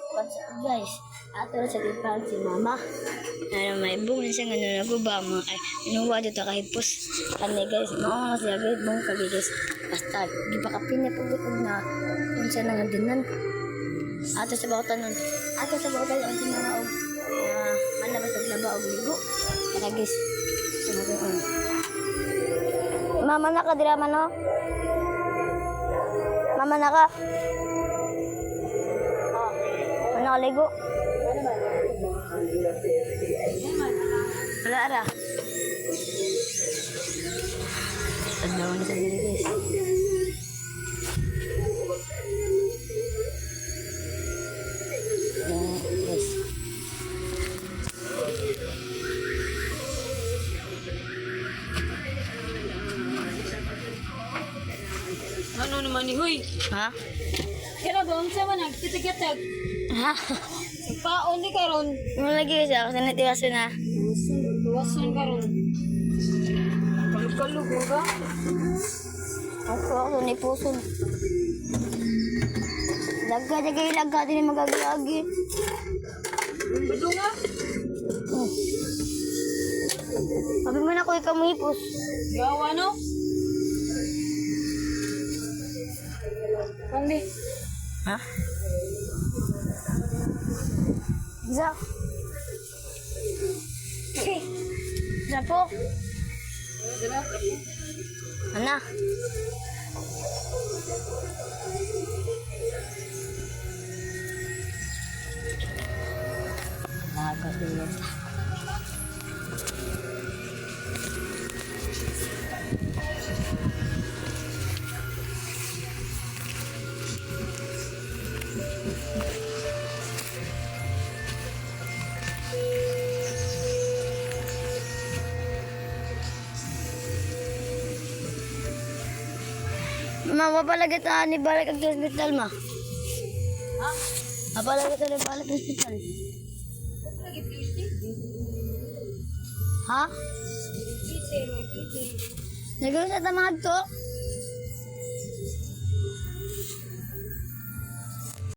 Guys, ato sa tipan si mama. Ano may bunga siya nga naguba mo ay inuwa dito kahit pus kani guys mao siya guys bong kagi guys basta di pa kapine paglikod na unsa na nga dinan ato sa bawtan nun ato sa bawtan ang tinaraog manabas og laba og ligo kaya guys sumagon mama na ka dira man no mama na ka ano ka ligo wala ra. Tadlaw na sa diri guys. Guys. Ano naman ni Huy? Ha? Kaya ba unsa man nagkitig-kitag? Ha? Paon ni karon. Mo lagi siya kasi natiwaso na. Duwason karon. Kalug-kalug ba? Ako ni puson. Daga ilaga din magagi-agi. Bedo nga. Sabi mo na ko ikamipos. Gawa no? Pandi. Ha? Za. Za po. Ana. Lagas dulu. Mama palagi ta ni balik ang hospital ma. Ha? Apalagi ta ni balik ang hospital. Lagi beauty. Ha? Beauty. Nagawin sa tamad to?